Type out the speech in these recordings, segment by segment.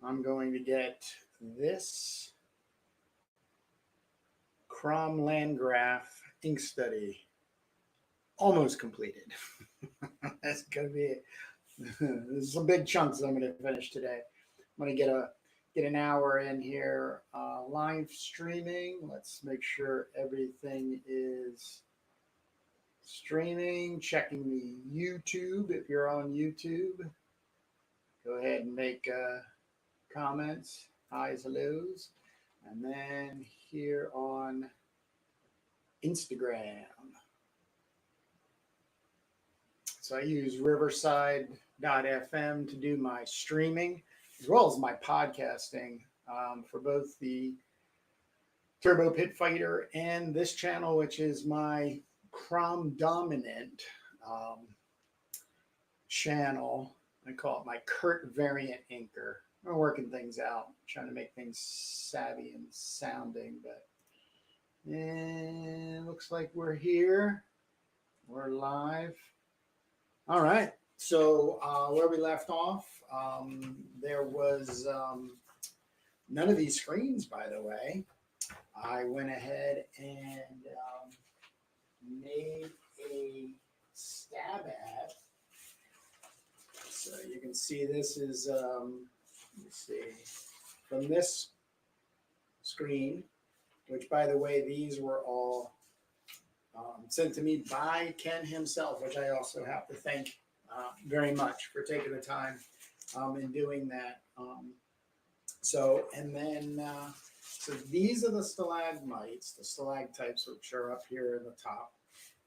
I'm going to get this CROM Landgraf ink study almost completed. That's going to be it. There's some big chunks I'm going to finish today. I'm going to get an hour in here live streaming. Let's make sure everything is streaming. Checking the YouTube. If you're on YouTube, go ahead and make comments, highs, hellos. And then here on Instagram. So I use riverside.fm to do my streaming as well as my podcasting for both the Turbo Pit Fighter and this channel, which is my CROM dominant channel. I call it my Kurt variant inker. We're working things out, trying to make things savvy and sounding, but looks like we're here. We're live. All right. So where we left off, there was none of these screens, by the way. I went ahead and made a stab at. So you can see this is, let me see, from this screen, which, by the way, these were all sent to me by Ken himself, which I also have to thank very much for taking the time in doing that. So these are the stalagmites, the stalactites, which are up here in the top.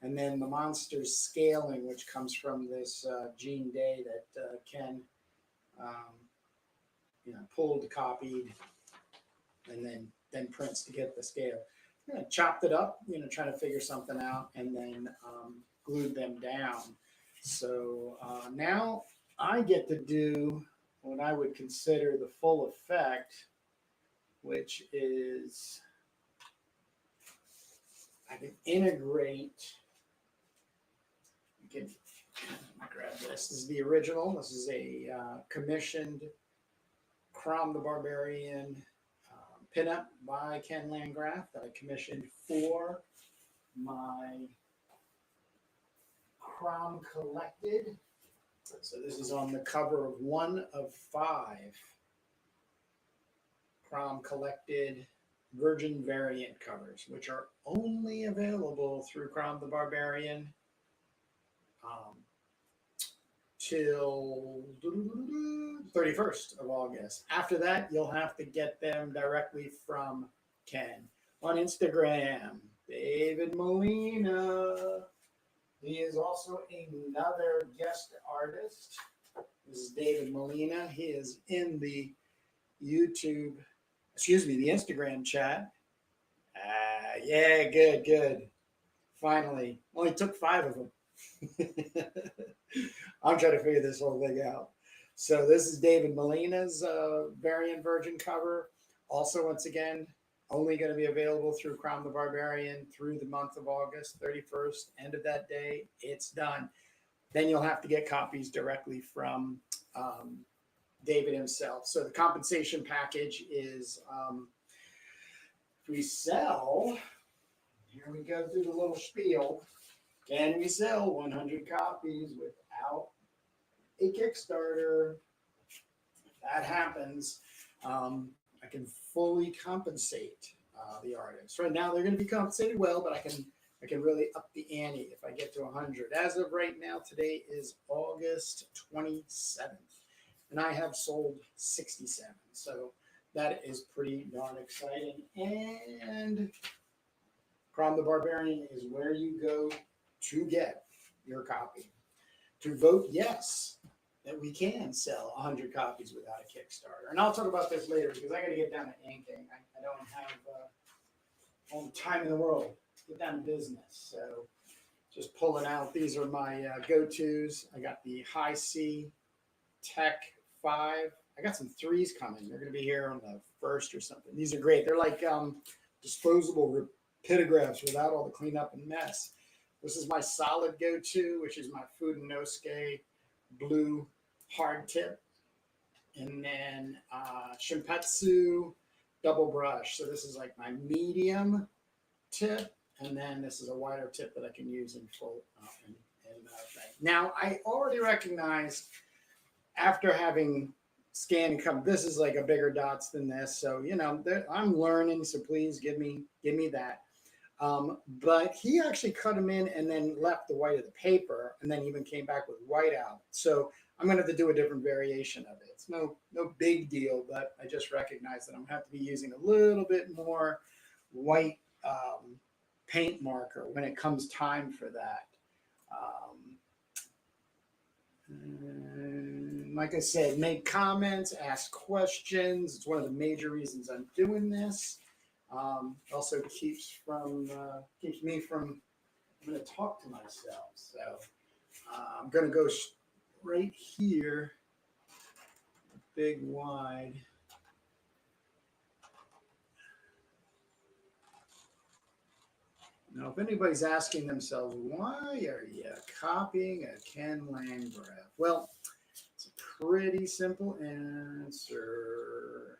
And then the monster's scaling, which comes from this Gene Day that Ken pulled, copied, and then prints to get the scale. Chopped it up, trying to figure something out, and then glued them down. So now I get to do what I would consider the full effect, which is I can integrate. Let me grab this. This is the original. This is a commissioned CROM the Barbarian pinup by Ken Landgraf that I commissioned for my CROM Collected. So this is on the cover of 1 of 5 CROM Collected Virgin variant covers, which are only available through CROM the Barbarian till 31st of August. After that, you'll have to get them directly from Ken. On Instagram, David Molina. He is also another guest artist. This is David Molina. He is in the the Instagram chat. Yeah, good. Finally. Only took 5 of them. I'm trying to figure this whole thing out. So this is David Molina's variant virgin cover. Also, once again, only going to be available through CROM the Barbarian through the month of August 31st. End of that day, it's done. Then you'll have to get copies directly from David himself. So the compensation package is if we sell, here we go through the little spiel. Can we sell 100 copies without a Kickstarter? If that happens, I can fully compensate the artists. Right now, they're going to be compensated well, but I can really up the ante if I get to 100. As of right now, today is August 27th, and I have sold 67. So that is pretty darn exciting. And CROM the Barbarian is where you go to get your copy. To vote yes that we can sell 100 copies without a Kickstarter. And I'll talk about this later because I got to get down to inking. I don't have all the time in the world to get down to business. So just pulling out. These are my go-tos. I got the High C Tech 5. I got some 3s coming. They're going to be here on the 1st or something. These are great. They're like disposable pitagraphs without all the cleanup and mess. This is my solid go-to, which is my Fudenosuke blue hard tip. And then Shimpetsu double brush. So this is like my medium tip, and then this is a wider tip that I can use in full. Thing. Now I already recognize after having scanned come, this is like a bigger dots than this. So I'm learning. So please give me that. But he actually cut them in and then left the white of the paper, and then even came back with white out. So I'm going to have to do a different variation of it. It's no big deal, but I just recognize that I'm going to have to be using a little bit more white paint marker when it comes time for that. Like I said, make comments, ask questions. It's one of the major reasons I'm doing this. Also keeps me from I'm going to talk to myself. So I'm going to go right here, big wide. Now, if anybody's asking themselves, why are you copying a Ken Landgraf? Well, it's a pretty simple answer.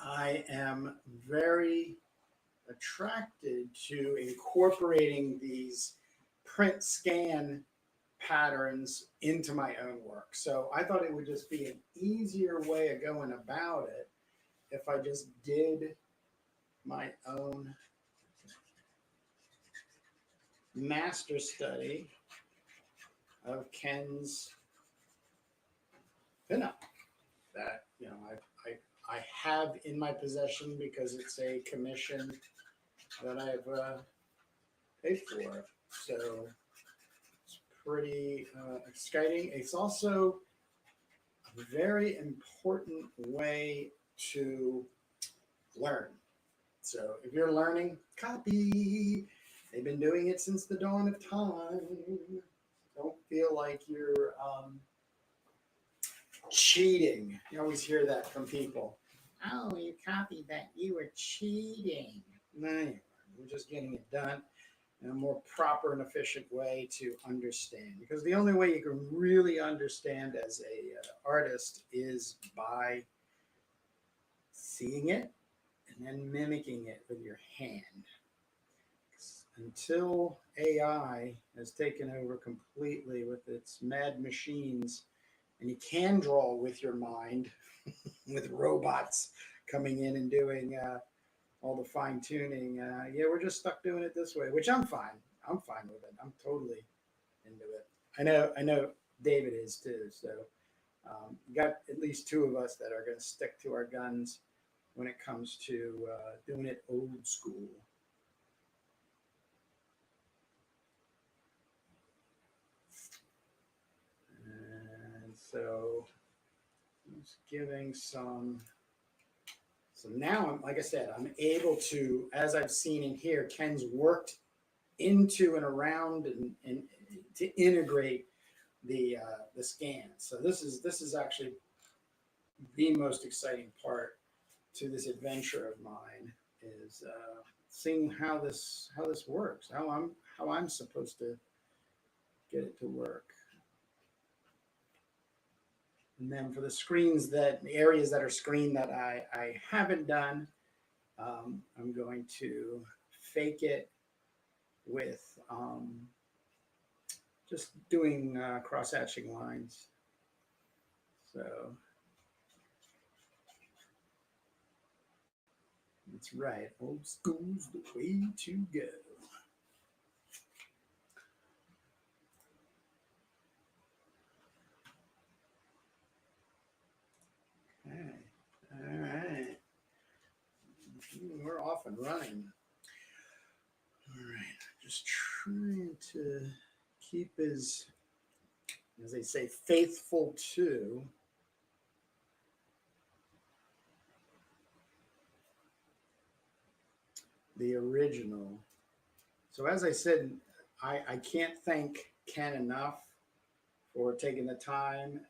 I am very attracted to incorporating these print scan patterns into my own work. So I thought it would just be an easier way of going about it if I just did my own master study of Ken's pinup that I have in my possession because it's a commission that I've paid for. So it's pretty exciting. It's also a very important way to learn. So if you're learning, copy. They've been doing it since the dawn of time. Don't feel like you're cheating. You always hear that from people. Oh, you copied that. You were cheating. No, we're just getting it done in a more proper and efficient way to understand. Because the only way you can really understand as a artist is by seeing it and then mimicking it with your hand. Until AI has taken over completely with its mad machines, and you can draw with your mind with robots coming in and doing all the fine tuning. We're just stuck doing it this way, which I'm fine. I'm fine with it. I'm totally into it. I know David is too. So got at least two of us that are going to stick to our guns when it comes to doing it old school. So just giving some. So now, like I said, I'm able to, as I've seen in here, Ken's worked into and around and to integrate the scan. So this is actually the most exciting part to this adventure of mine is seeing how this works, how I'm supposed to get it to work. And then for the areas that are screened that I haven't done, I'm going to fake it with just doing cross-hatching lines. So that's right, old school's the way to go. Okay. All right. We're off and running. All right. Just trying to keep as they say, faithful to the original. So as I said, I can't thank Ken enough for taking the time,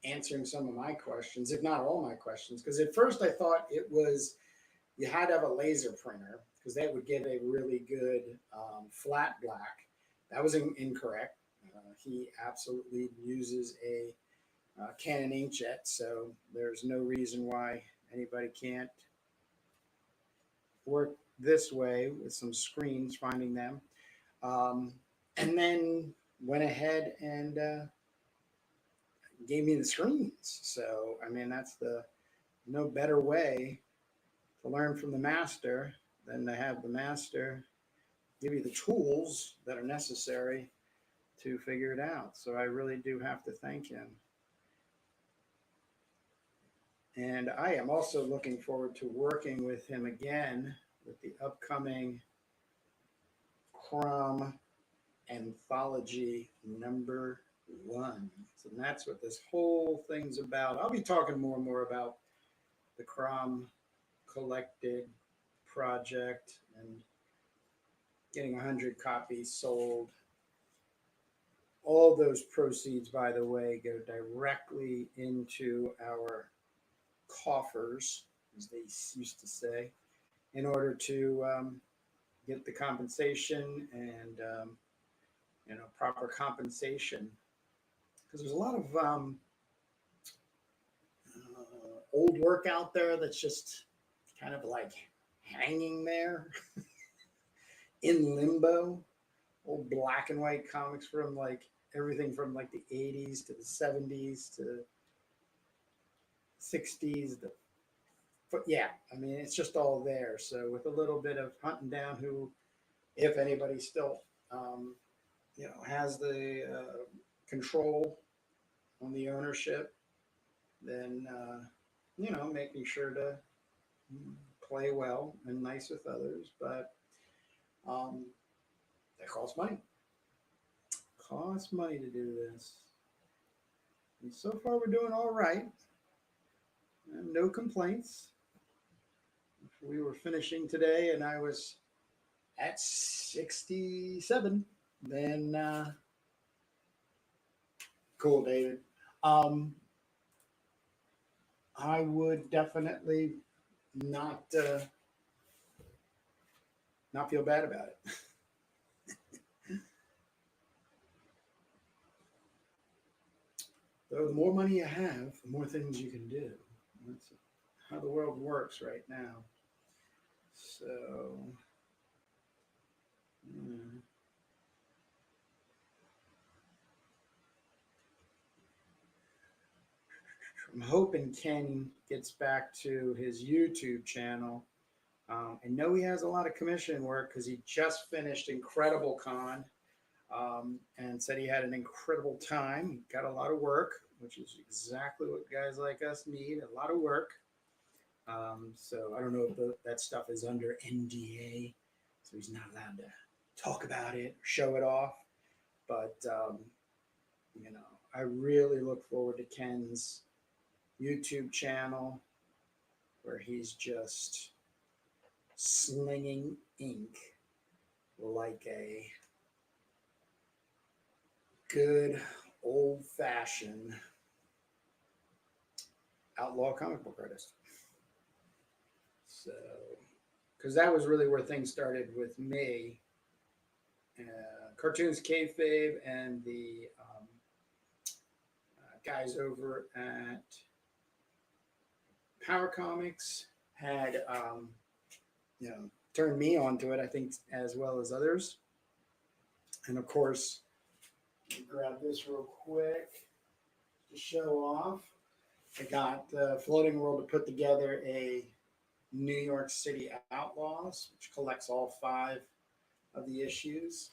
answering some of my questions, if not all my questions. Because at first I thought it was you had to have a laser printer because that would give a really good flat black. That was incorrect. He absolutely uses a Canon inkjet, so there's no reason why anybody can't work this way with some screens, finding them. Um, and then went ahead and gave me the screens. So, I mean, that's the no better way to learn from the master than to have the master give you the tools that are necessary to figure it out. So I really do have to thank him. And I am also looking forward to working with him again with the upcoming CROM Anthology #1. So that's what this whole thing's about. I'll be talking more and more about the CROM Collected project and getting 100 copies sold. All those proceeds, by the way, go directly into our coffers, as they used to say, in order to get the compensation and proper compensation. Because there's a lot of old work out there that's just kind of like hanging there in limbo. Old black and white comics from like everything from like the 80s to the 70s to 60s. But yeah, I mean, it's just all there. So with a little bit of hunting down who, if anybody still, has the control on the ownership, then, making sure to play well and nice with others. But that costs money. Costs money to do this. And so far, we're doing all right. No complaints. If we were finishing today and I was at 67, then cool, David. I would definitely not feel bad about it. Though the more money you have, the more things you can do. That's how the world works right now. So, I'm hoping Ken gets back to his YouTube channel. I know he has a lot of commission work because he just finished Incredible Con and said he had an incredible time. He got a lot of work, which is exactly what guys like us need, a lot of work. So I don't know if that stuff is under NDA, so he's not allowed to talk about it or show it off. But, I really look forward to Ken's YouTube channel where he's just slinging ink like a good old-fashioned outlaw comic book artist. So, because that was really where things started with me. Cartoons Kayfabe and the guys over at Power Comics had, turned me onto it, I think, as well as others. And of course, let me grab this real quick to show off. I got Floating World to put together a New York City Outlaws, which collects all 5 of the issues.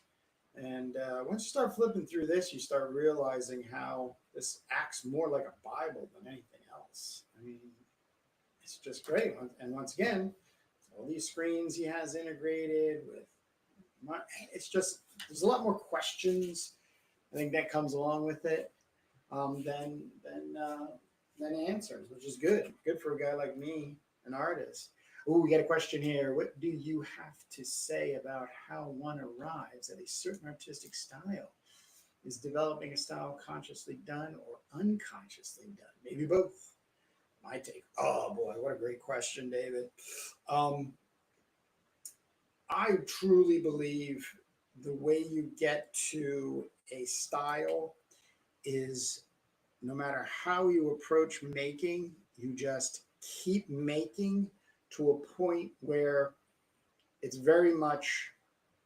And once you start flipping through this, you start realizing how this acts more like a Bible than anything else. I mean, it's just great. And once again, all these screens he has integrated with, it's just, there's a lot more questions. I think that comes along with it than answers, which is good. Good for a guy like me, an artist. Oh, we got a question here. What do you have to say about how one arrives at a certain artistic style? Is developing a style consciously done or unconsciously done? Maybe both. My take. Oh boy, what a great question, David. I truly believe the way you get to a style is no matter how you approach making, you just keep making to a point where it's very much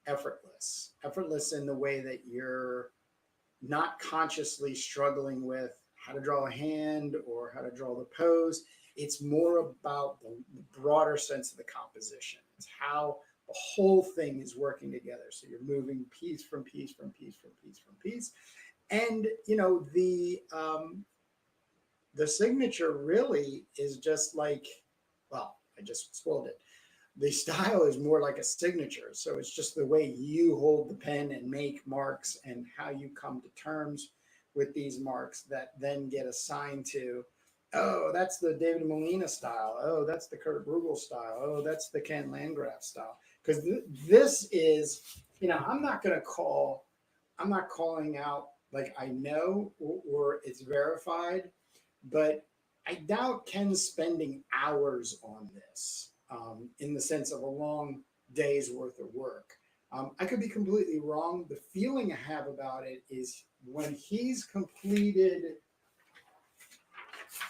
effortless in the way that you're not consciously struggling with how to draw a hand or how to draw the pose. It's more about the broader sense of the composition. It's how the whole thing is working together. So you're moving piece from piece from piece from piece from piece. And you know, the signature really is just like, well, I just spoiled it. The style is more like a signature. So it's just the way you hold the pen and make marks and how you come to terms with these marks that then get assigned to, oh, that's the David Molina style. Oh, that's the Kurt Bruegel style. Oh, that's the Ken Landgraf style. Because this is, you know, I'm not calling out like I know or it's verified, but I doubt Ken's spending hours on this in the sense of a long day's worth of work. I could be completely wrong. The feeling I have about it is when he's completed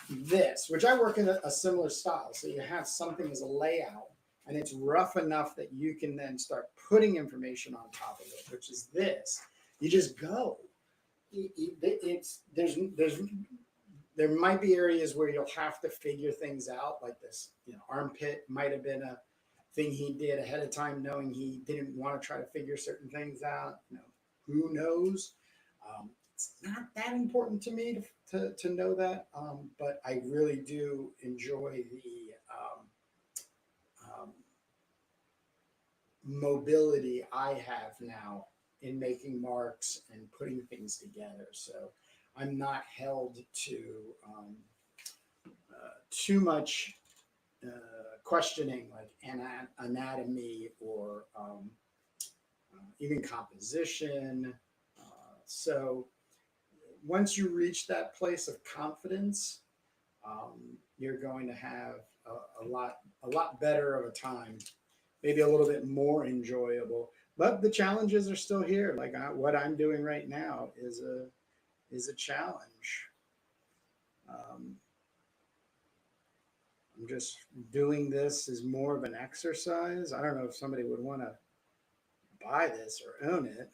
this, which I work in a similar style. So you have something as a layout and it's rough enough that you can then start putting information on top of it, which is this. You just go. There might be areas where you'll have to figure things out, like this, you know, armpit might have been a thing he did ahead of time, knowing he didn't want to try to figure certain things out. You know, who knows? It's not that important to me to know that, but I really do enjoy the mobility I have now in making marks and putting things together. So I'm not held to too much questioning like anatomy or even composition. So once you reach that place of confidence, you're going to have a lot better of a time, maybe a little bit more enjoyable. But the challenges are still here. Like what I'm doing right now is a challenge. I'm just doing this as more of an exercise. I don't know if somebody would want to buy this or own it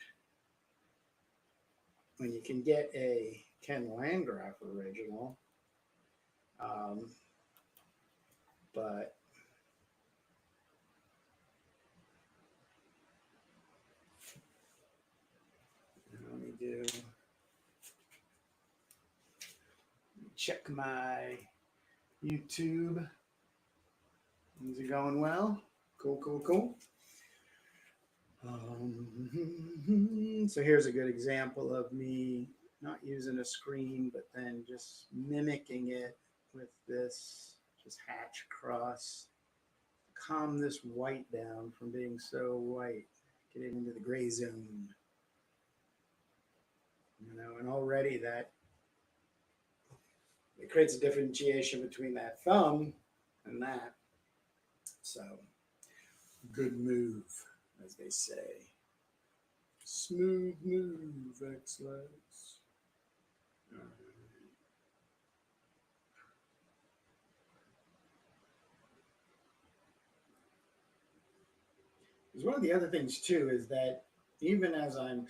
when you can get a Ken Landgraf original. But let me check my YouTube. Is it going well? Cool. So here's a good example of me not using a screen, but then just mimicking it with this, just hatch across, calm this white down from being so white, get it into the gray zone. You know, and already that it creates a differentiation between that thumb and that. So good move, as they say. Smooth move, X-Lex. Because one of the other things too is that even as I'm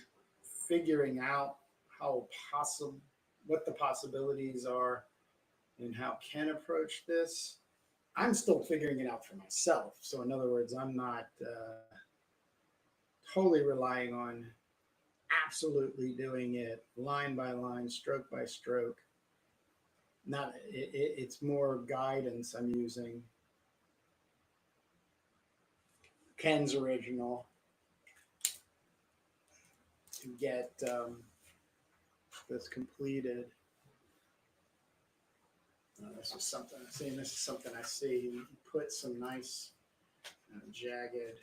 figuring out how possible, what the possibilities are and how Ken approach this, I'm still figuring it out for myself. So in other words, I'm not totally relying on absolutely doing it line by line, stroke by stroke. Not it's more guidance I'm using. Ken's original to get this completed. This is something I'm seeing. This is something I see. You put some nice jagged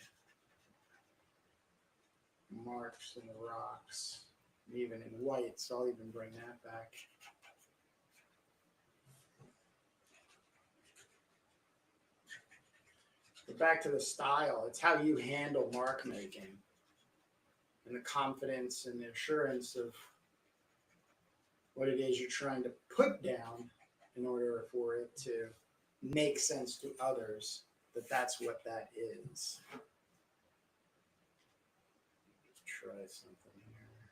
marks in the rocks, even in white. So I'll even bring that back. But back to the style. It's how you handle mark making and the confidence and the assurance of what it is you're trying to put down in order for it to make sense to others, that's what that is. Let's try something here.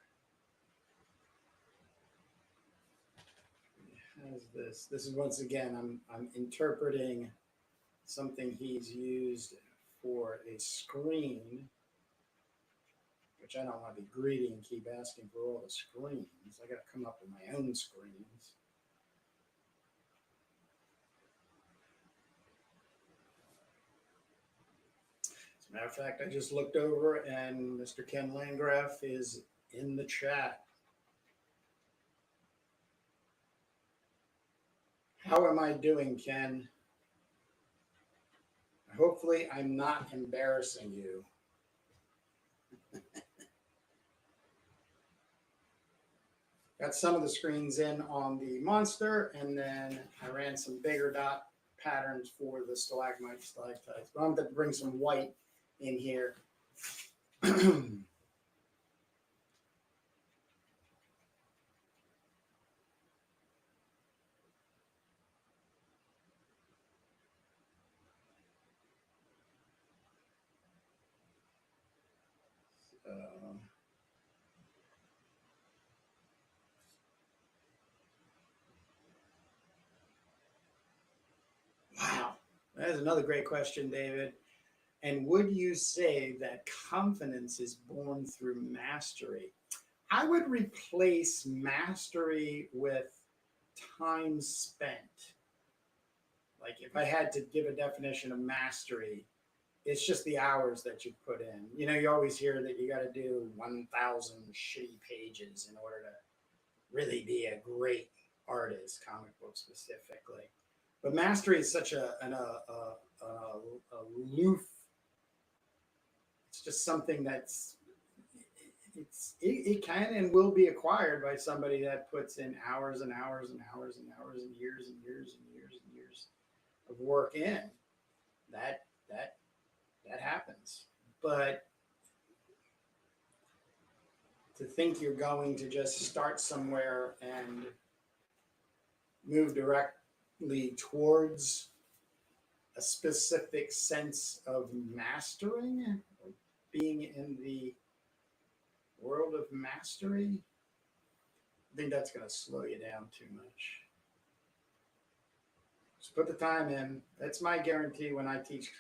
It has this. This is once again, I'm interpreting something he's used for a screen, which I don't want to be greedy and keep asking for all the screens. I got to come up with my own screens. As a matter of fact, I just looked over and Mr. Ken Landgraf is in the chat. How am I doing, Ken? Hopefully I'm not embarrassing you. Got some of the screens in on the monster, and then I ran some bigger dot patterns for the stalagmites, stalactites. But I'm going to bring some white in here. Wow, that is another great question, David. And would you say that confidence is born through mastery? I would replace mastery with time spent. Like if I had to give a definition of mastery, it's just the hours that you put in. You know, you always hear that you got to do 1,000 shitty pages in order to really be a great artist, comic book specifically. But mastery is such a aloof. It's just something that's it can and will be acquired by somebody that puts in hours and hours and hours and hours and years and years and years and years of work in. That happens. But to think you're going to just start somewhere and move directly towards a specific sense of mastering, or being in the world of mastery, I think that's going to slow you down too much. Just put the time in. That's my guarantee when I teach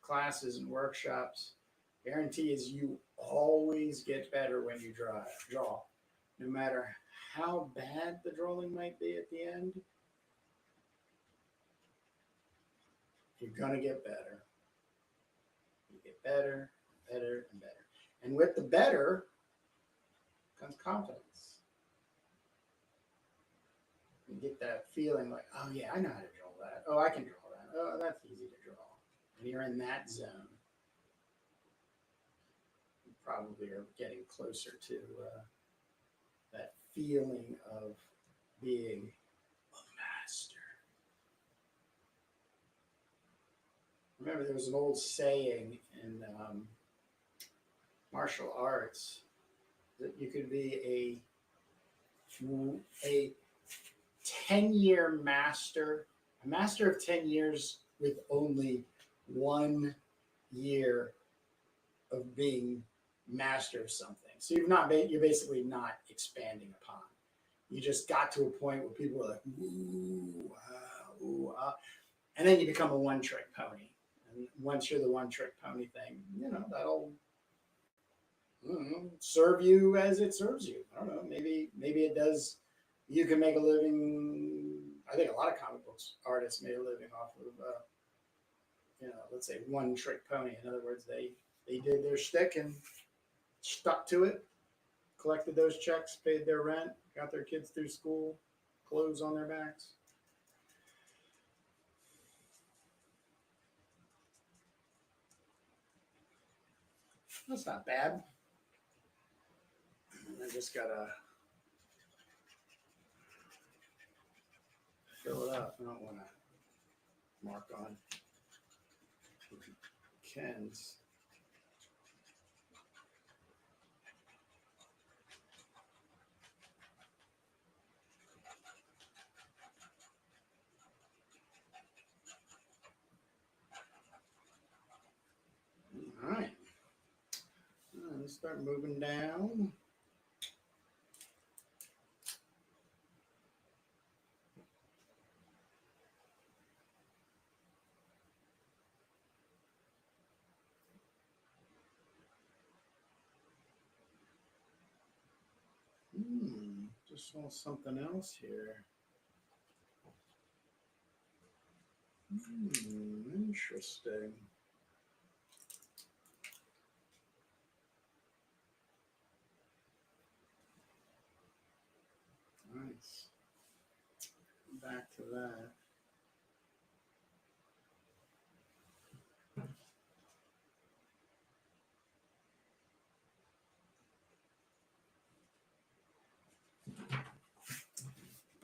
classes and workshops. Guarantee is you always get better when you draw. No matter how bad the drawing might be at the end, you're going to get better. You get better, better, and better. And with the better comes confidence. You get that feeling like, oh yeah, I know how to draw that. Oh, I can draw that. Oh, that's easy to draw. And you're in that zone. You probably are getting closer to that feeling of being a master. Remember, there was an old saying in martial arts that you could be a 10-year master, a master of 10 years with only 1 year of being master of something. So you're basically not expanding upon. You just got to a point where people are like, ooh, ooh, and then you become a one-trick pony. And once you're the one-trick pony thing, you know, that'll serve you as it serves you. I don't know. Maybe it does. You can make a living. I think a lot of comic books artists made a living off of, let's say one-trick pony. In other words, they did their shtick and stuck to it, collected those checks, paid their rent, got their kids through school, clothes on their backs. That's not bad. I just gotta fill it up. I don't want to mark on Ken's. start moving down. Just saw something else here. Interesting. Nice. Back to that.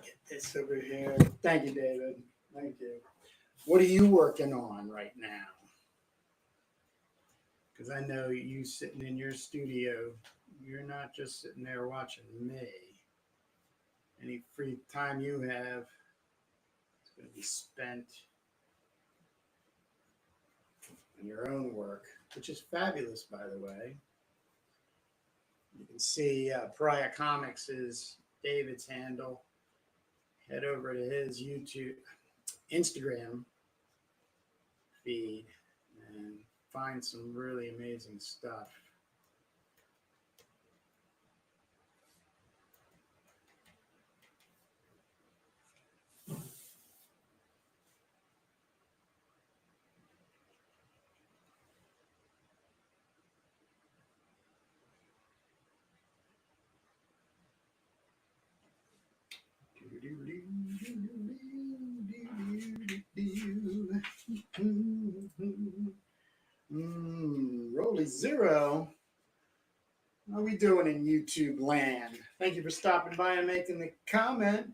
Get this over here. Thank you, David. Thank you. What are you working on right now? Because I know you sitting in your studio, you're not just sitting there watching me. Any free time you have, it's going to be spent on your own work, which is fabulous, by the way. You can see Pariah Comics is David's handle. Head over to his Instagram feed and find some really amazing stuff. Rolly Zero. How are we doing in YouTube land? Thank you for stopping by and making the comment.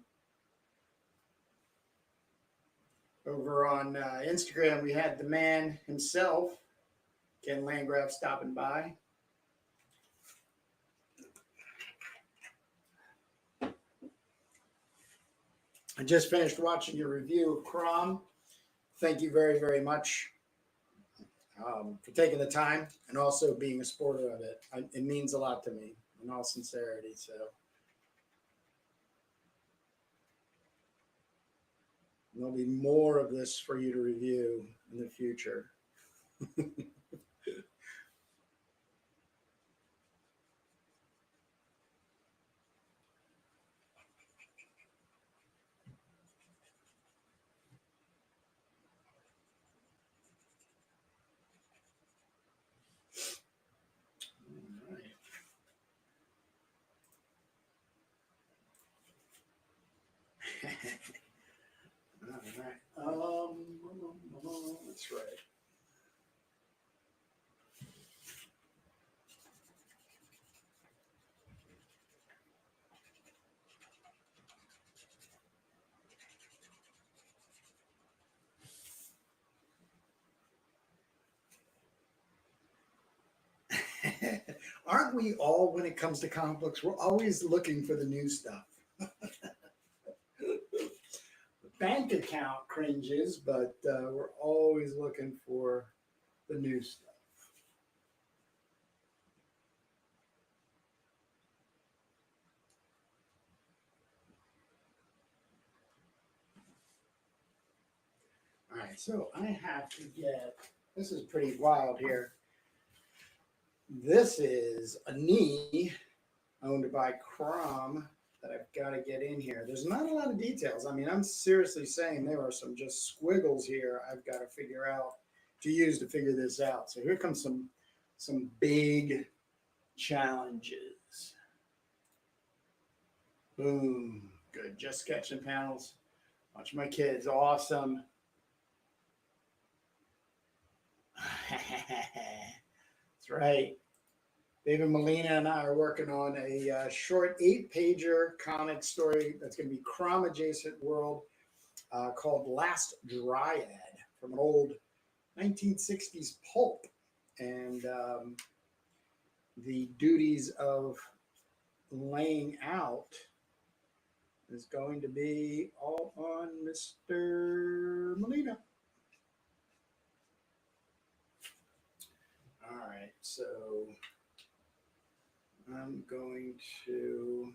Over on Instagram, we had the man himself, Ken Landgraf, stopping by. I just finished watching your review of CROM. Thank you very, very much for taking the time and also being a supporter of it. It means a lot to me, in all sincerity. So there'll be more of this for you to review in the future. All right. That's right. Aren't we all, when it comes to comic books, we're always looking for the new stuff. The bank account cringes, but we're always looking for the new stuff. All right, so I have to get, this is pretty wild here. This is a knee owned by CROM that I've got to get in here. There's not a lot of details. I mean, I'm seriously saying there are some just squiggles here I've got to figure out to use to figure this out. So here comes some big challenges. Boom. Good. Just sketching panels. Watch my kids. Awesome. That's right. David Molina and I are working on a short 8-pager comic story that's going to be CROM adjacent world called Last Dryad from an old 1960s pulp. And the duties of laying out is going to be all on Mr. Molina. All right, so am going to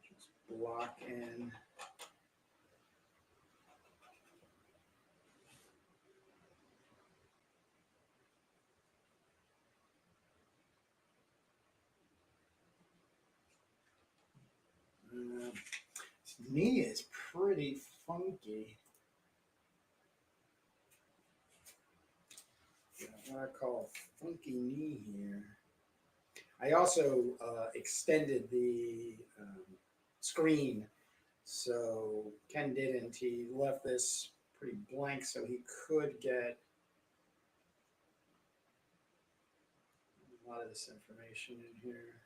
just block in. Knee is pretty funky. What I call funky knee here. I also extended the screen, so Ken didn't. He left this pretty blank, so he could get a lot of this information in here.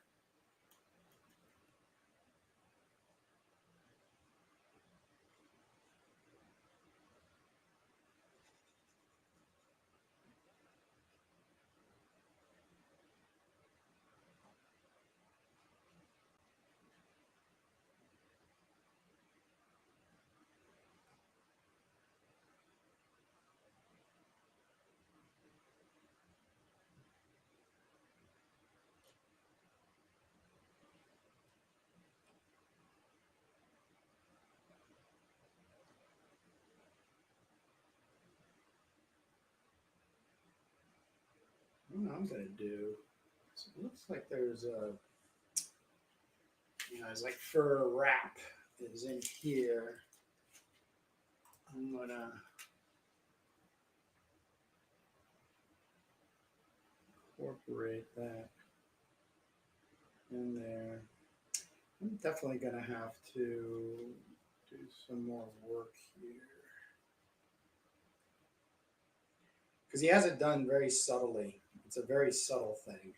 What I'm gonna do. So it looks like there's a, it's like fur wrap is in here. I'm gonna incorporate that in there. I'm definitely gonna have to do some more work here because he has it done very subtly. It's a very subtle thing.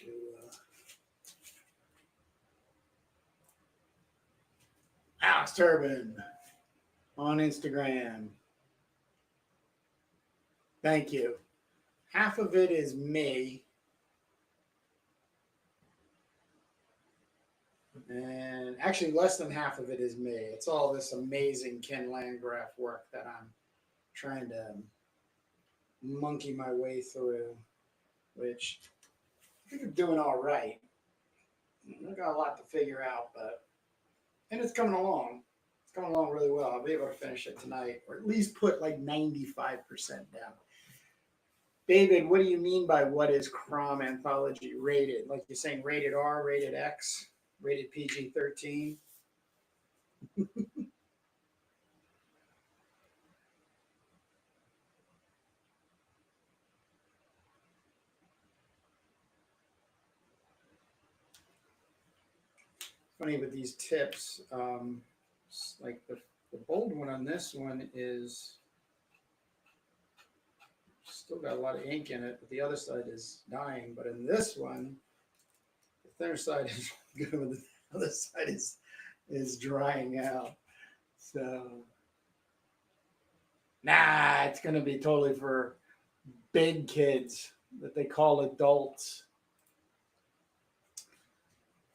Do, Alex Turbin on Instagram. Thank you. Half of it is me. And actually, less than half of it is me. It's all this amazing Ken Landgraf work that I'm trying to monkey my way through, which I think I'm doing all right. I've got a lot to figure out, and it's coming along. It's coming along really well. I'll be able to finish it tonight, or at least put like 95% down. David, what do you mean by what is CROM anthology rated? Like you're saying rated R, rated X, rated PG-13? Funny with these tips, like the bold one on this one is still got a lot of ink in it, but the other side is dying. But in this one, the thinner side is good, but the other side is drying out. So, nah, it's gonna be totally for big kids that they call adults.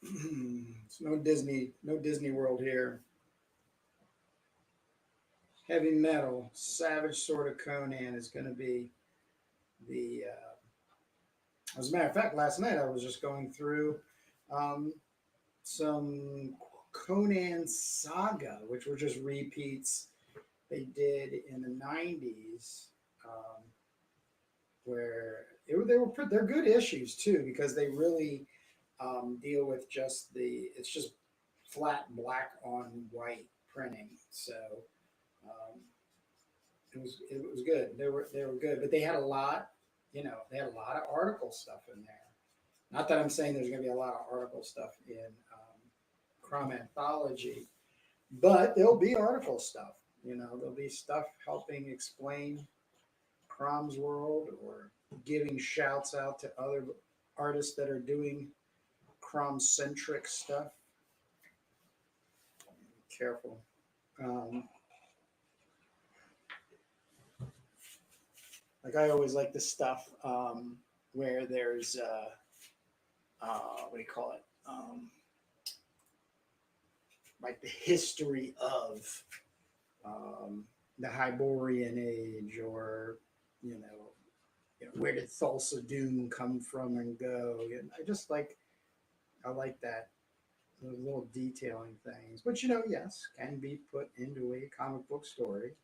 It's no Disney World here. Heavy metal, Savage Sword of Conan is going to be the As a matter of fact, last night I was just going through um, some Conan Saga, which were just repeats they did in the '90s, where they're good issues too because they really deal with just it's just flat black on white printing. So um, it was good. They were good, but they had a lot. They had a lot of article stuff in there. Not that I'm saying there's going to be a lot of article stuff in CROM Anthology, but there'll be article stuff. There'll be stuff helping explain CROM's world or giving shouts out to other artists that are doing CROM centric stuff. Careful. Like I always like the stuff where there's what do you call it? Like the history of the Hyborian Age, or where did Thulsa Doom come from and go? And I like that, those little detailing things, which yes, can be put into a comic book story,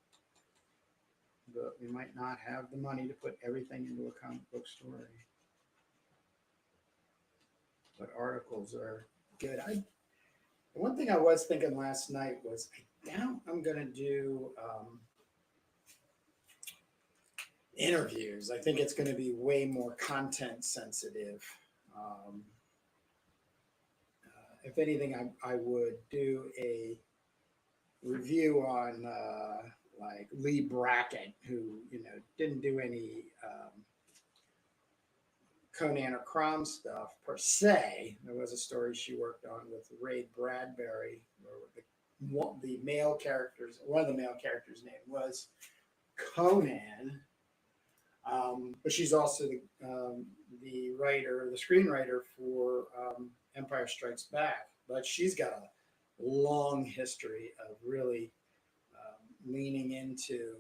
but we might not have the money to put everything into a comic book story. But articles are good. One thing I was thinking last night was I doubt I'm going to do interviews. I think it's going to be way more content sensitive. If anything, I would do a review on like Lee Brackett, who didn't do any Conan or CROM stuff per se. There was a story she worked on with Ray Bradbury, where the male characters, one of the male characters' name was Conan, but she's also the writer, the screenwriter for Empire Strikes Back. But she's got a long history of really leaning into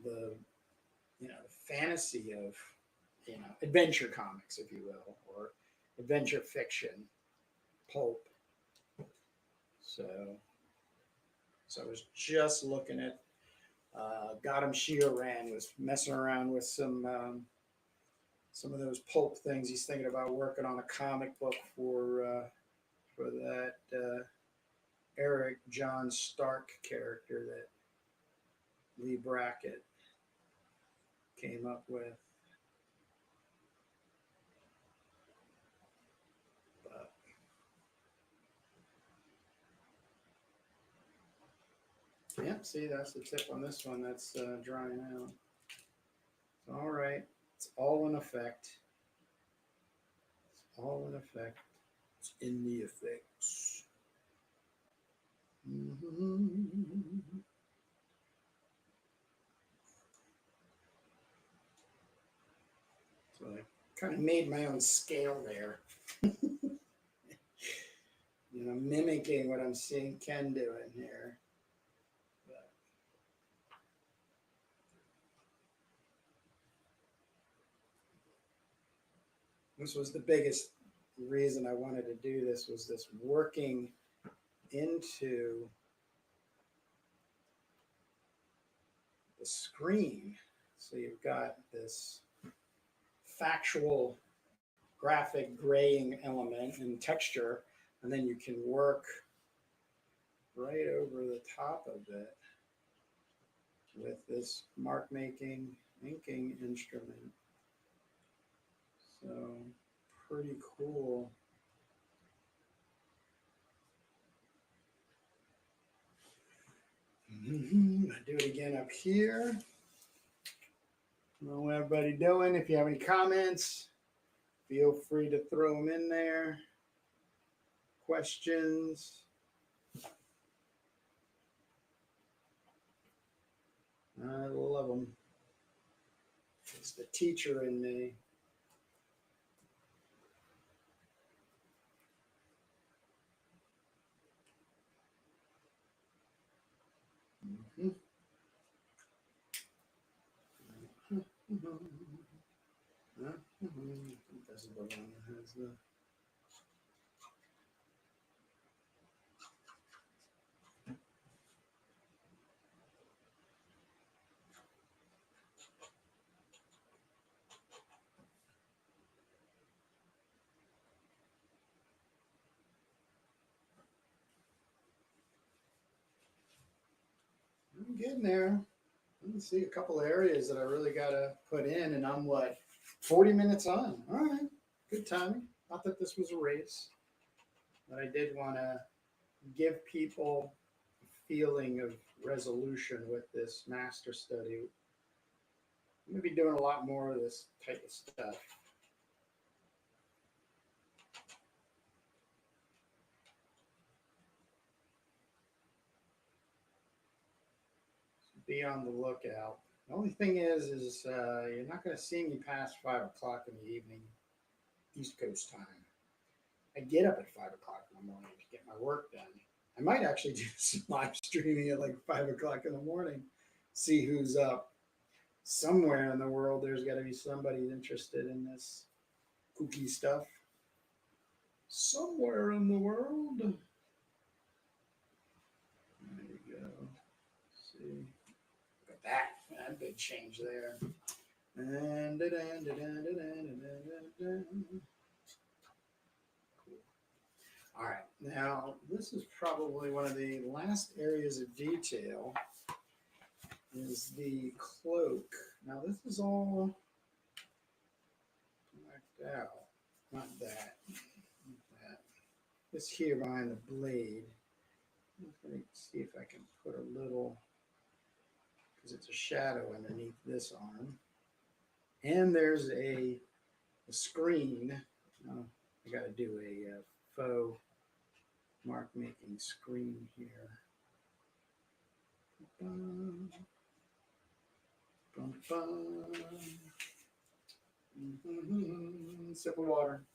the fantasy of adventure comics, if you will, or adventure fiction, pulp. So I was just looking at Gautam Shioran was messing around with some of those pulp things. He's thinking about working on a comic book for that Eric John Stark character that Lee Brackett came up with. But yeah, see, that's the tip on this one. That's drying out. All right, it's all in effect. It's all in effect. It's in the effects. Mm-hmm. So I kind of made my own scale there. Mimicking what I'm seeing Ken doing here. But this was the biggest reason I wanted to do this, was this working into the screen. So you've got this factual graphic graying element and texture, and then you can work right over the top of it with this mark making inking instrument. So pretty cool. I do it again up here. I don't know what everybody doing. If you have any comments, feel free to throw them in there. Questions. I love them. It's the teacher in me. This is the one that has the. I'm getting there. Let me see a couple of areas that I really got to put in, and I'm what, 40 minutes on. All right, good timing. Not that this was a race, but I did want to give people a feeling of resolution with this master study. I'm going to be doing a lot more of this type of stuff. So be on the lookout. The only thing is you're not going to see me past 5 o'clock in the evening, East Coast time. I get up at 5 o'clock in the morning to get my work done. I might actually do some live streaming at like 5 o'clock in the morning, see who's up. Somewhere in the world, there's got to be somebody interested in this kooky stuff. Somewhere in the world. There you go. Let's see. Look at that. That big change there. And cool. All right. Now, this is probably one of the last areas of detail is the cloak. Now, this is all blacked out. Not that. This here behind the blade. Let me see if I can put a little, because it's a shadow underneath this arm. And there's a screen. Oh, I got to do a faux mark making screen here. Bum, bum, bum. Sip of water.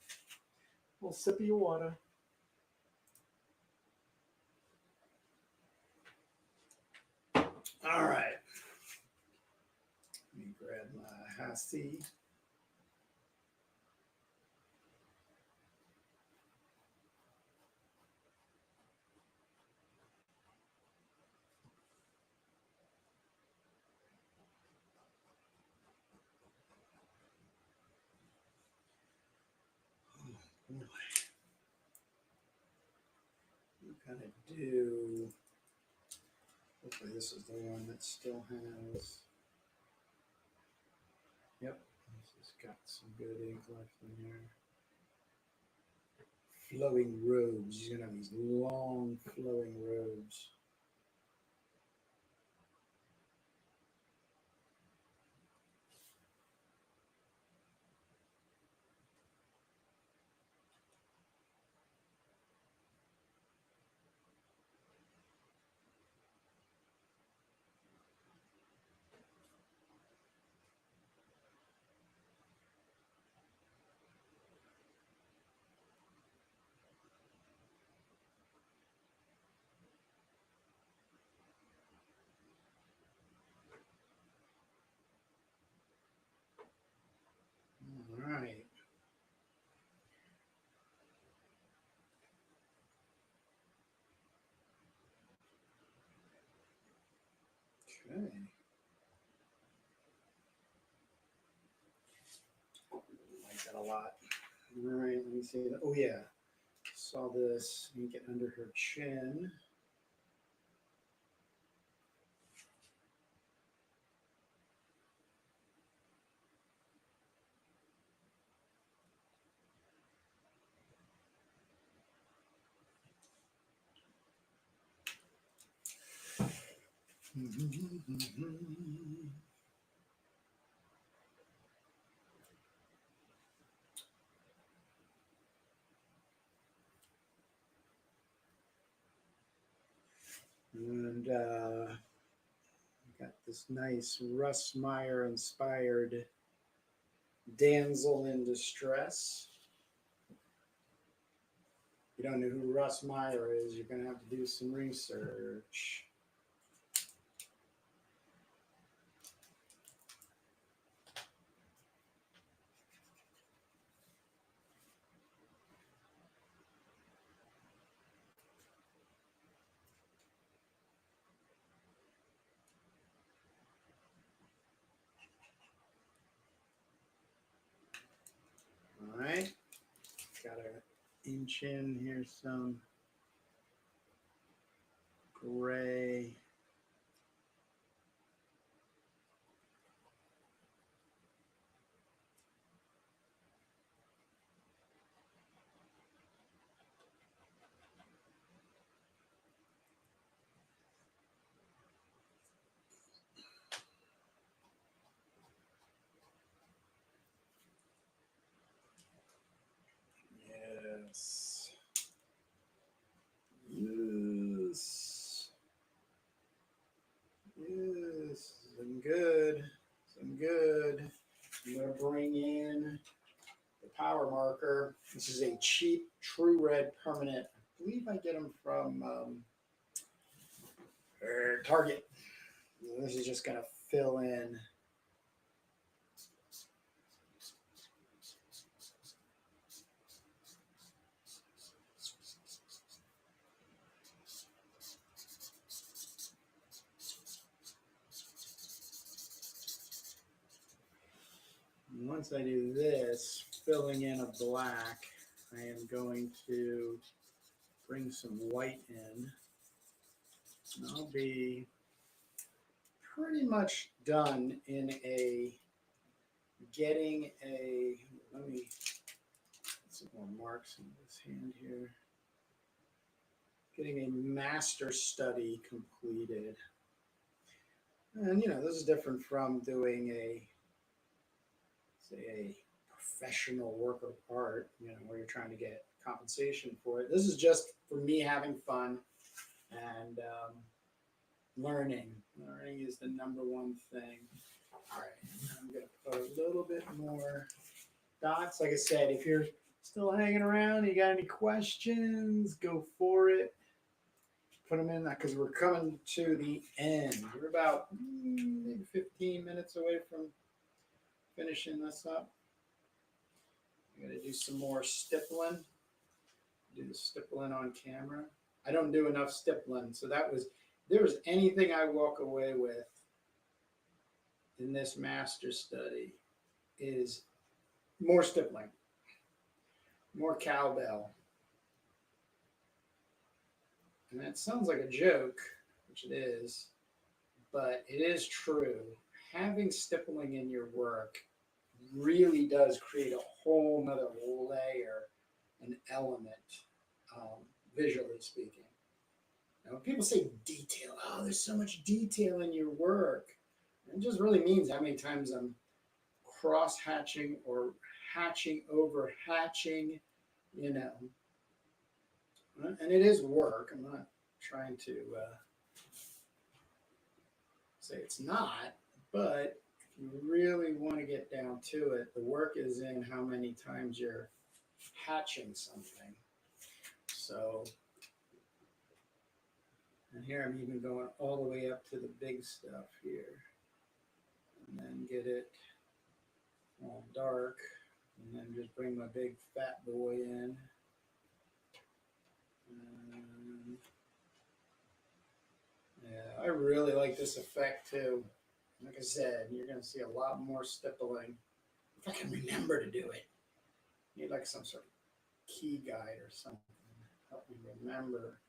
A little sip of your water. All right. Let me grab my Hassie. Boy. What can I do? Hopefully this is the one that still has. Yep, this has got some good ink left in there. Flowing robes. You're gonna have these long flowing robes. All right. Okay. I like that a lot. All right, let me see. Oh yeah, saw this. Let me get under her chin. And got this nice Russ Meyer inspired damsel in distress. If you don't know who Russ Meyer is, you're going to have to do some research. inch in. Here's some gray. Yes. Yes. Yes. Some good. Some good. I'm going to bring in the power marker. This is a cheap True Red permanent. I believe I get them from Target. This is just going to fill in. Once I do this, filling in a black, I am going to bring some white in. And I'll be pretty much done in getting a, let me put some more marks in this hand here. Getting a master study completed. And, this is different from doing say a professional work of art, where you're trying to get compensation for it. This is just for me having fun and learning. Learning is the number one thing. All right, I'm going to put a little bit more dots. Like I said, if you're still hanging around, you got any questions, go for it. Put them in that because we're coming to the end. We're about maybe 15 minutes away from finishing this up. I'm going to do some more stippling. Do the stippling on camera. I don't do enough stippling, so if there was anything I walk away with in this master study is more stippling, more cowbell. And that sounds like a joke, which it is, but it is true. Having stippling in your work really does create a whole nother layer and element, visually speaking. People say detail. Oh, there's so much detail in your work. It just really means how many times I'm cross-hatching or hatching over hatching, And it is work. I'm not trying to say it's not, but if you really want to get down to it, the work is in how many times you're hatching something. So, and here I'm even going all the way up to the big stuff here. And then get it all dark. And then just bring my big fat boy in. Yeah, I really like this effect too. Like I said, you're going to see a lot more stippling. If I can remember to do it. I need like some sort of key guide or something to help me remember.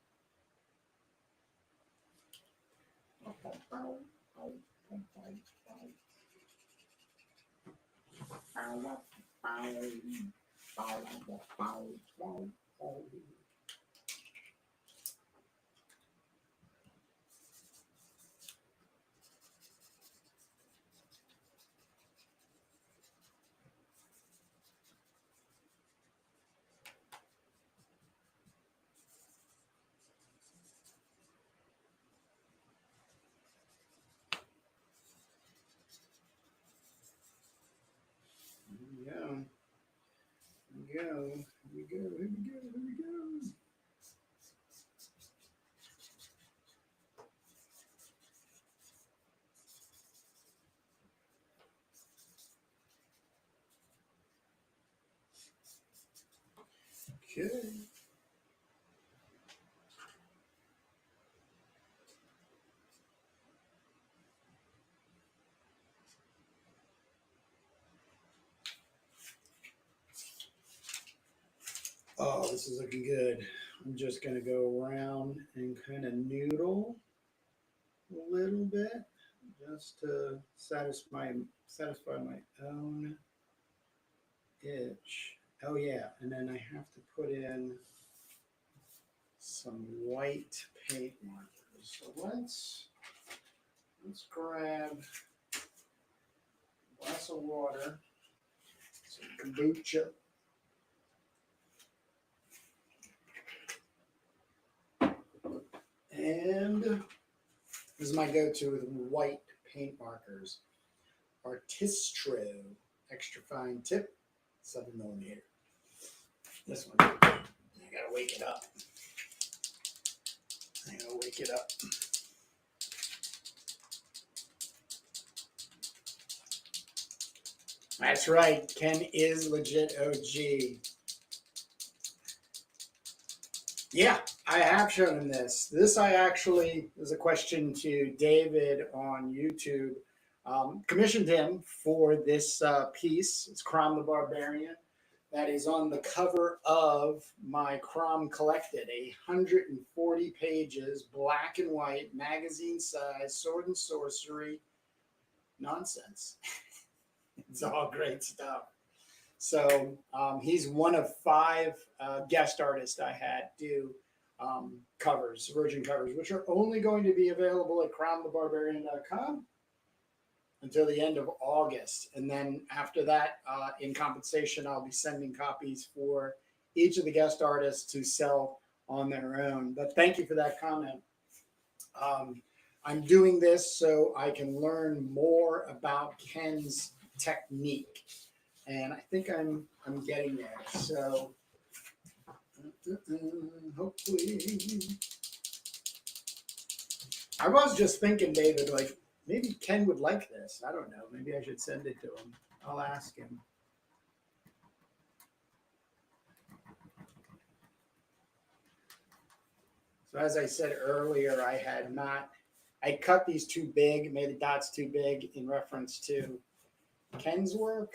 Here we go. Okay. Oh, this is looking good. I'm just going to go around and kind of noodle a little bit just to satisfy my own itch. Oh yeah, and then I have to put in some white paint markers. So let's grab a glass of water, some kombucha. And this is my go-to with white paint markers. Artistro extra fine tip, 7mm. This one, I gotta wake it up. That's right, Ken is legit OG. Yeah, I have shown him this. This is a question to David on YouTube. Commissioned him for this piece. It's CROM the Barbarian. That is on the cover of my CROM Collected, 140 pages, black and white, magazine size, sword and sorcery. Nonsense. It's all great stuff. So he's one of 5 guest artists I had do covers, virgin covers, which are only going to be available at cromthebarbarian.com until the end of August. And then after that, in compensation, I'll be sending copies for each of the guest artists to sell on their own. But thank you for that comment. I'm doing this so I can learn more about Ken's technique. And I think I'm getting there. So hopefully, I was just thinking, David, like maybe Ken would like this. I don't know. Maybe I should send it to him. I'll ask him. So as I said earlier, I cut these too big, made the dots too big in reference to Ken's work.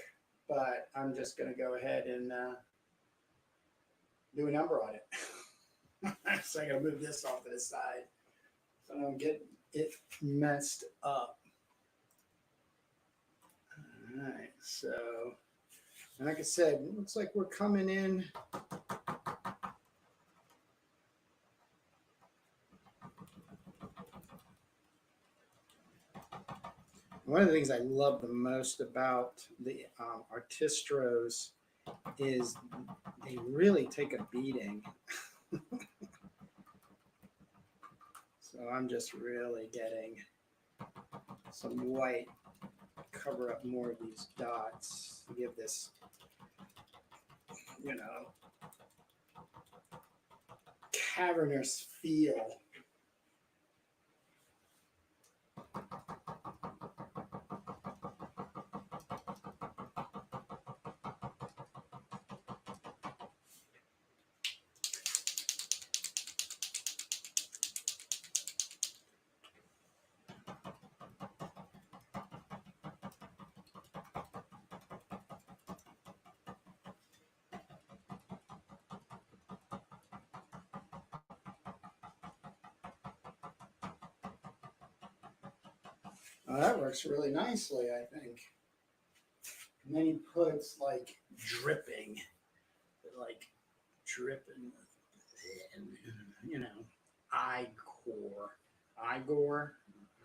But I'm just going to go ahead and do a number on it. So I got to move this off to the side so I don't get it messed up. All right, so like I said, it looks like we're coming in. One of the things I love the most about the Artistros is they really take a beating. So I'm just really getting some white, cover up more of these dots to give this, cavernous feel. Oh, that works really nicely, I think. And then he puts like dripping with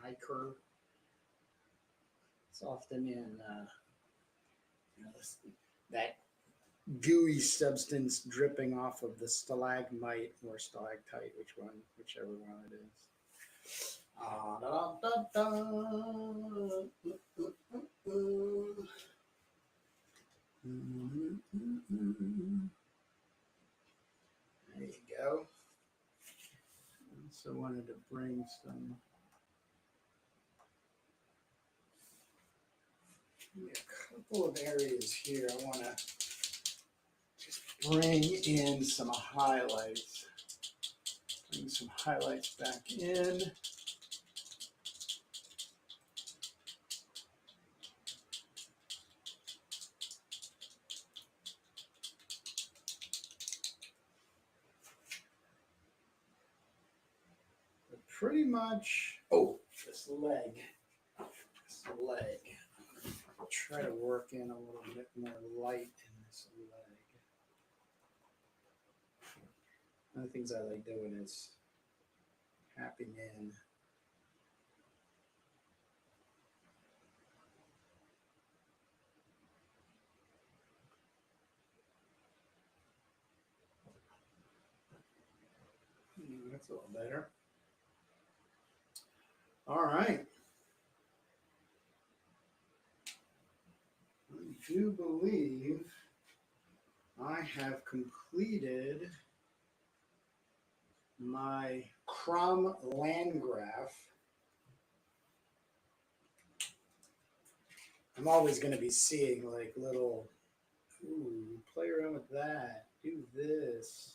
ichor. It's often in that gooey substance dripping off of the stalagmite or stalactite, whichever one it is. There you go. Also wanted to bring a couple of areas here. I want to just bring in some highlights. Bring some highlights back in. pretty much, oh, this leg. This leg. I'll try to work in a little bit more light in this leg. One of the things I like doing is tapping in. That's a little better. All right. I do believe I have completed my CROM Landgraf. I'm always going to be seeing like little, ooh, play around with that, do this,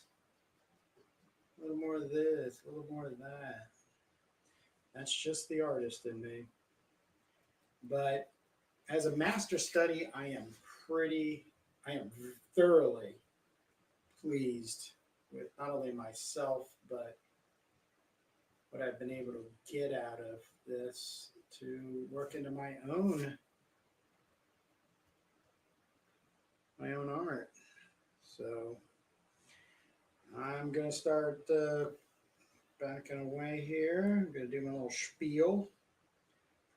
a little more of this, a little more of that. That's just the artist in me. But as a master study, I am thoroughly pleased with not only myself, but what I've been able to get out of this to work into my own art. So I'm going to start backing away here. I'm going to do my little spiel,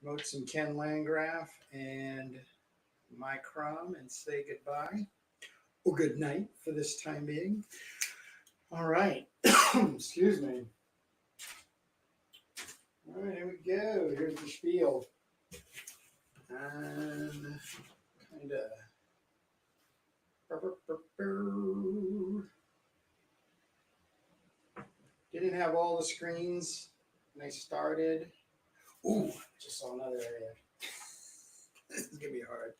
promote some Ken Landgraf and my CROM, and say goodbye or good night for this time being. All right. Excuse me. All right, here we go. Here's the spiel. And kind of didn't have all the screens when I started. Ooh, just saw another area. This is gonna be hard.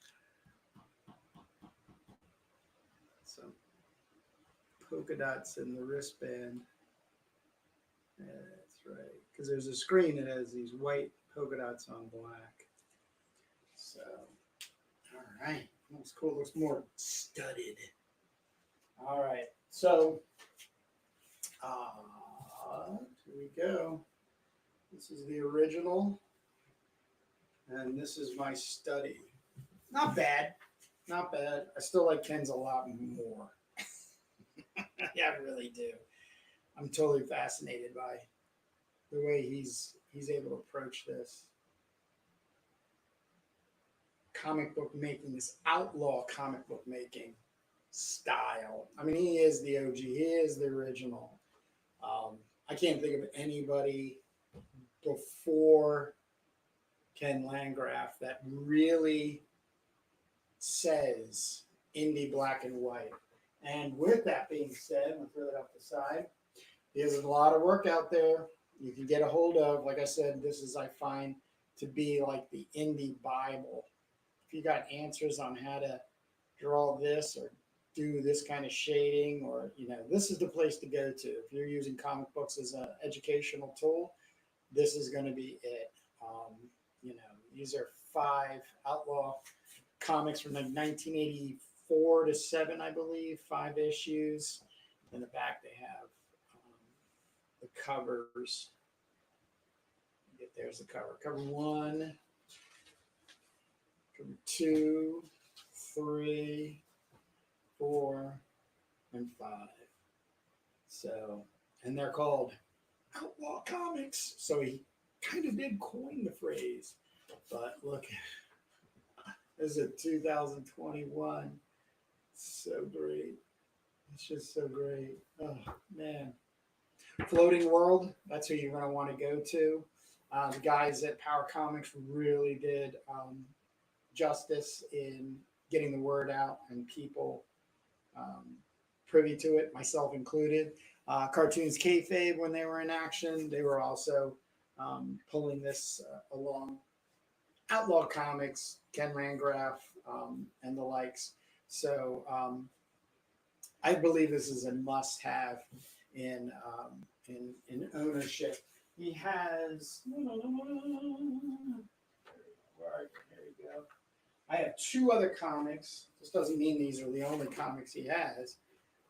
Some polka dots in the wristband. Yeah, that's right. Because there's a screen that has these white polka dots on black. So, all right. Looks cool. Looks more studded. All right. So, here we go. This is the original. And this is my study. Not bad. Not bad. I still like Ken's a lot more. Yeah, I really do. I'm totally fascinated by the way he's able to approach this comic book making, this outlaw comic book making style. I mean, he is the OG. He is the original. I can't think of anybody before Ken Landgraf that really says indie black and white. And with that being said, I'm going to throw that off the side. There's a lot of work out there you can get a hold of. Like I said, this is, I find, to be like the indie Bible. If you got answers on how to draw this or do this kind of shading, or, you know, this is the place to go to. If you're using comic books as an educational tool, this is going to be it. You know, these are 5 Outlaw comics from like 1984 to 7, I believe, 5 issues. In the back, they have the covers. There's the cover. Cover 1, cover 2, 3, 4, and 5. So, and they're called Outlaw Comics. So he kind of did coin the phrase. But look, this is a 2021. So great. It's just so great. Oh, man. Floating World, that's who you're going to want to go to. The guys at Power Comics really did justice in getting the word out and people privy to it, myself included. Cartoons Kayfabe, when they were in action, they were also pulling this along. Outlaw Comics, Ken Landgraf, and the likes. So I believe this is a must-have in ownership. He has, here you go. I have 2 other comics. This doesn't mean these are the only comics he has,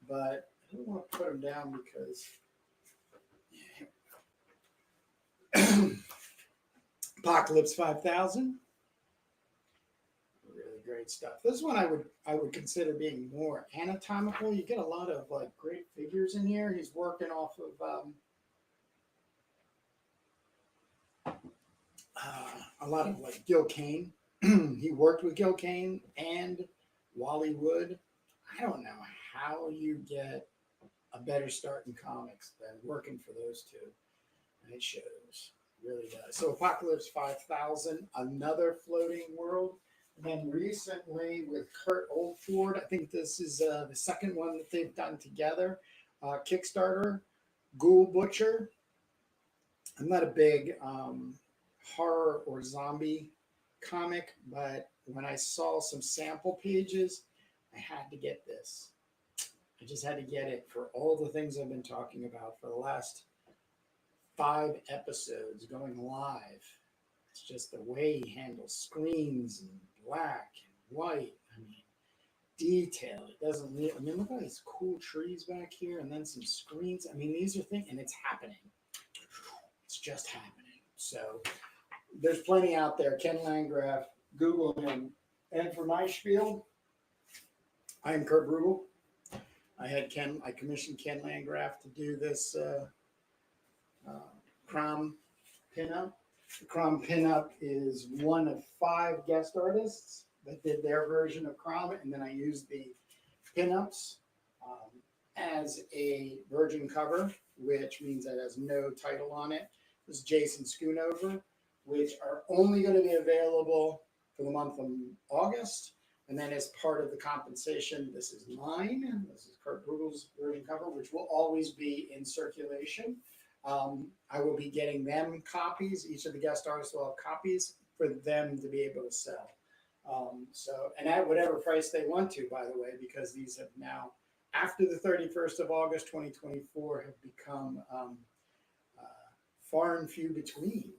but I don't want to put them down because Apocalypse 5000. Really great stuff. This one I would consider being more anatomical. You get a lot of like great figures in here. He's working off of a lot of like Gil Kane. He worked with Gil Kane and Wally Wood. I don't know how you get a better start in comics than working for those two. And it shows. It really does. So Apocalypse 5000, another floating world. And then recently with Kurt Oldford, I think this is the second one that they've done together. Kickstarter, Ghoul Butcher. I'm not a big horror or zombie comic, but when I saw some sample pages, I had to get this. I just had to get it for all the things I've been talking about for the last 5 episodes going live. It's just the way he handles screens and black and white. I mean, detail. It doesn't really, I mean, look at these cool trees back here and then some screens. I mean, these are things, and it's happening. It's just happening. So there's plenty out there. Ken Landgraf, Google him. And for my spiel, I am Kurt Brugel. I commissioned Ken Landgraf to do this CROM pinup. The CROM pinup is one of 5 guest artists that did their version of CROM, and then I used the pinups as a virgin cover, which means that it has no title on it. This is Jason Schoonover, which are only going to be available for the month of August. And then as part of the compensation, this is mine. This is Kurt Brugel's version cover, which will always be in circulation. I will be getting them copies. Each of the guest artists will have copies for them to be able to sell. And at whatever price they want to, by the way, because these have now, after the 31st of August, 2024, have become far and few between.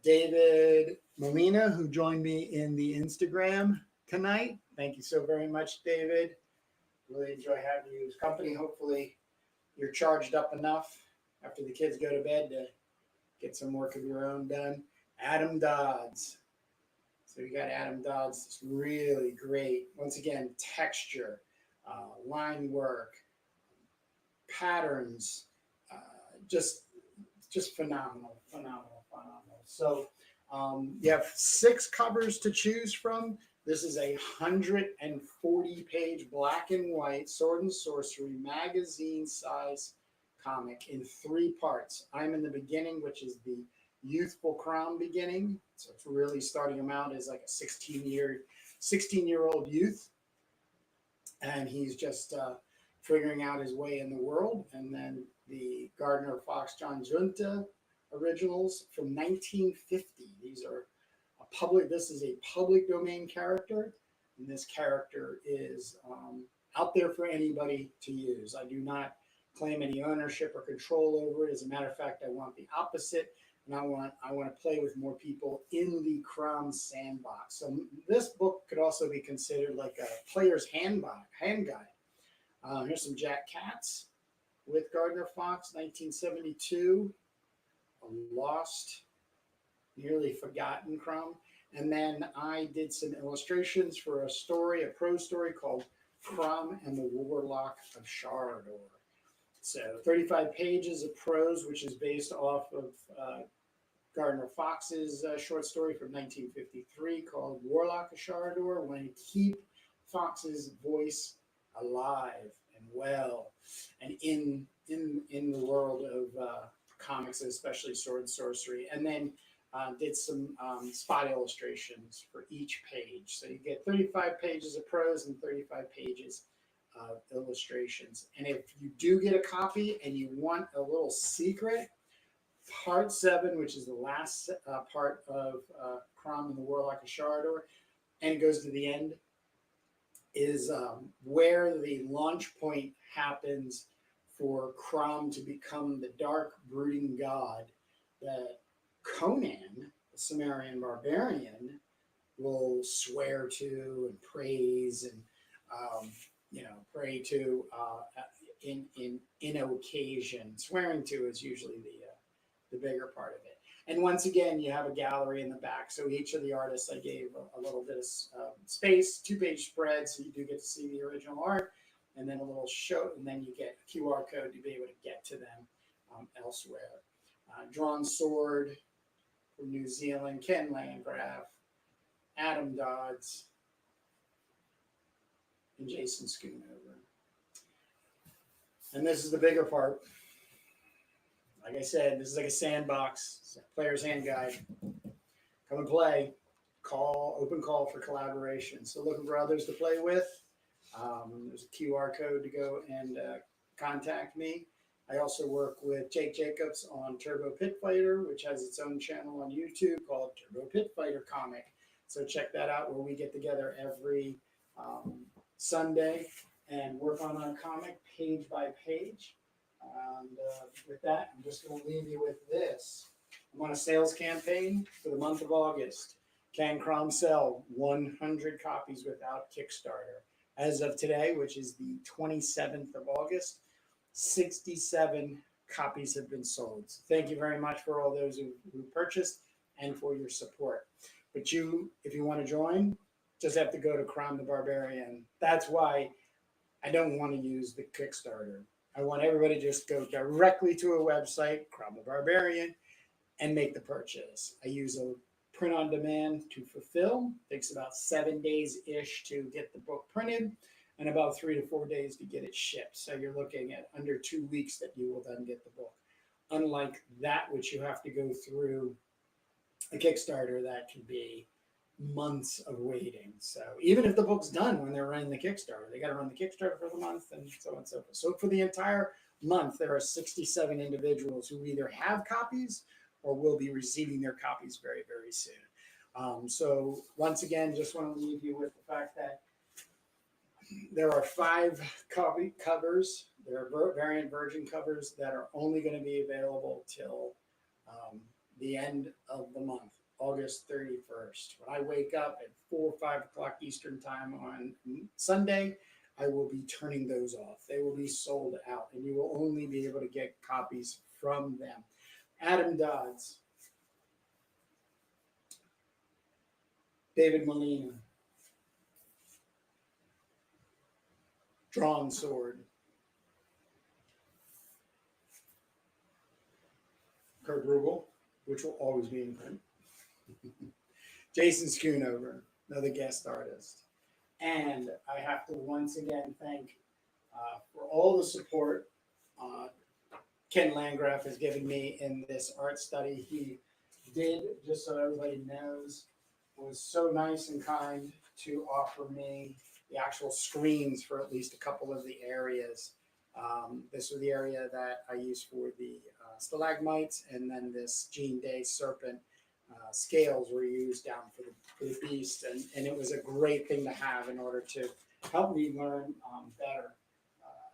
David Molina, who joined me in the Instagram tonight. Thank you so very much, David. Really enjoy having you as company. Hopefully you're charged up enough after the kids go to bed to get some work of your own done. Adam Dodds. So you got Adam Dodds, this really great, once again, texture, line work, patterns, just phenomenal. So you have 6 covers to choose from. This is a 140-page black and white sword and sorcery magazine size comic in 3 parts. I'm in the beginning, which is the youthful CROM beginning. So it's really starting him out as like a 16-year-old youth. And he's just figuring out his way in the world. And then the Gardner Fox John Junta originals from 1950. These are this is a public domain character, and this character is out there for anybody to use. I do not claim any ownership or control over it. As a matter of fact, I want the opposite, and I want to play with more people in the CROM sandbox. So this book could also be considered like a player's hand guide. Here's some Jack Katz with Gardner Fox, 1972. A lost, nearly forgotten CROM. And then I did some illustrations for a prose story called CROM and the Warlock of Sharador. So 35 pages of prose, which is based off of Gardner Fox's short story from 1953 called Warlock of Sharador. Want to keep Fox's voice alive and well and in the world of comics, especially sword and sorcery, and then did some spot illustrations for each page. So you get 35 pages of prose and 35 pages of illustrations. And if you do get a copy and you want a little secret, part 7, which is the last part of CROM and the Warlock of Sharador, and it goes to the end, is where the launch point happens for CROM to become the dark brooding god that Conan, the Sumerian barbarian, will swear to and praise and pray to in occasion. Swearing to is usually the bigger part of it. And once again, you have a gallery in the back. So each of the artists, I gave a little bit of space, 2-page spread, so you do get to see the original art, and then a little show, and then you get a QR code to be able to get to them elsewhere. Drawn Sword from New Zealand, Ken Landgraf, Adam Dodds, and Jason Schoonover. And this is the bigger part. Like I said, this is like a sandbox, player's hand guide. Come and play. Open call for collaboration. So looking for others to play with. There's a QR code to go and contact me. I also work with Jake Jacobs on Turbo Pit Fighter, which has its own channel on YouTube called Turbo Pit Fighter Comic. So check that out, where we get together every Sunday and work on our comic page by page. And with that, I'm just going to leave you with this. I'm on a sales campaign for the month of August. CROM Sell 100 copies without Kickstarter. As of today, which is the 27th of August, 67 copies have been sold. So thank you very much for all those who purchased and for your support. But if you want to join, just have to go to CROM the Barbarian. That's why I don't want to use the Kickstarter. I want everybody to just go directly to a website, CROM the Barbarian, and make the purchase. I use a print on demand to fulfill. It takes about 7 days-ish to get the book printed, and about 3 to 4 days to get it shipped. So you're looking at under 2 weeks that you will then get the book. Unlike that, which you have to go through a Kickstarter, that can be months of waiting. So even if the book's done when they're running the Kickstarter, they got to run the Kickstarter for the month and so on and so forth. So for the entire month, there are 67 individuals who either have copies or will be receiving their copies very, very soon. So once again, just want to leave you with the fact that there are 5 copy covers. There are variant virgin covers that are only going to be available till the end of the month, August 31st. When I wake up at 4 or 5 o'clock Eastern time on Sunday, I will be turning those off. They will be sold out, and you will only be able to get copies from them. Adam Dodds, David Molina, Drawn Sword, Kurt Rugal, which will always be in print, Jason Schoonover, another guest artist. And I have to once again thank for all the support Ken Landgraf has given me in this art study. He did, just so everybody knows, was so nice and kind to offer me the actual screens for at least a couple of the areas. This was the area that I used for the stalagmites, and then this Jean Day serpent scales were used down for the beast, and it was a great thing to have in order to help me learn better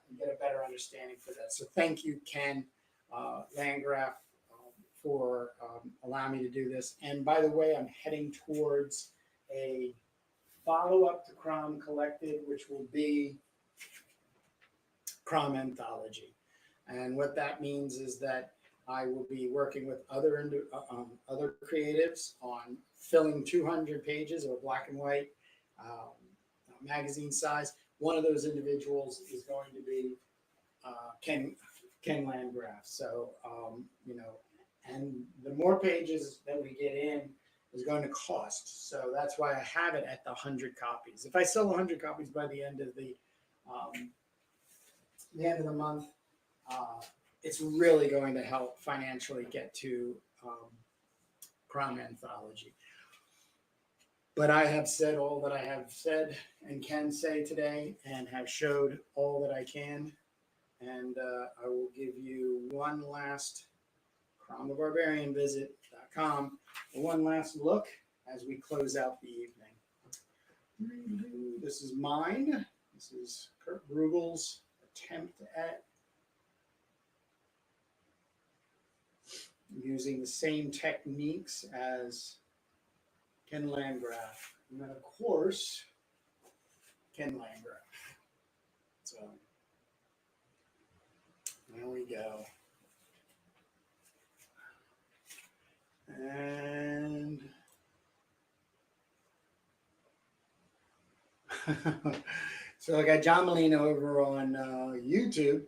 and get a better understanding for that. So thank you, Ken Landgraf, for allowing me to do this. And by the way, I'm heading towards a follow-up to CROM Collected, which will be CROM Anthology. And what that means is that I will be working with other creatives on filling 200 pages of a black and white magazine size. One of those individuals is going to be Ken Landgraf. So, and the more pages that we get in is going to cost. So that's why I have it at the 100 copies. If I sell 100 copies by the end of the month, it's really going to help financially get to CROM Anthology. But I have said all that I have said and can say today, and have showed all that I can. And I will give you one last CROMthebarbarianvisit.com, one last look as we close out the evening. This is mine. This is Kurt Rugal's attempt at using the same techniques as Ken Landgraf. And then, of course, Ken Landgraf. So, there we go. And so I got John Molina over on YouTube.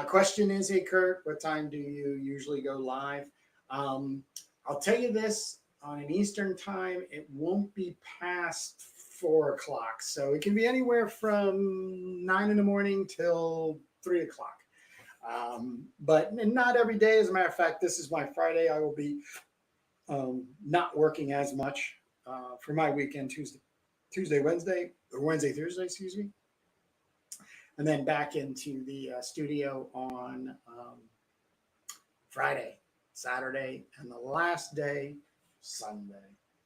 Question is, hey Kurt, what time do you usually go live? I'll tell you this, on an Eastern time, it won't be past 4 o'clock. So it can be anywhere from 9 in the morning till 3 o'clock. But not every day. As a matter of fact, this is my Friday. I will be not working as much for my weekend, Tuesday, Wednesday, or Wednesday, Thursday, excuse me. And then back into the studio on Friday, Saturday, and the last day, Sunday.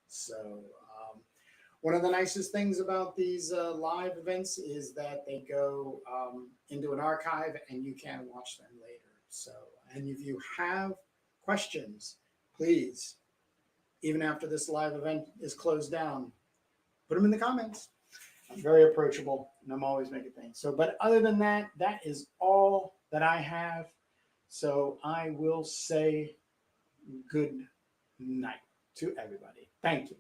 So one of the nicest things about these live events is that they go into an archive and you can watch them later. So, and if you have questions, please, even after this live event is closed down, put them in the comments. I'm very approachable and I'm always making things. So, but other than that, that is all that I have. So I will say good night to everybody. Thank you.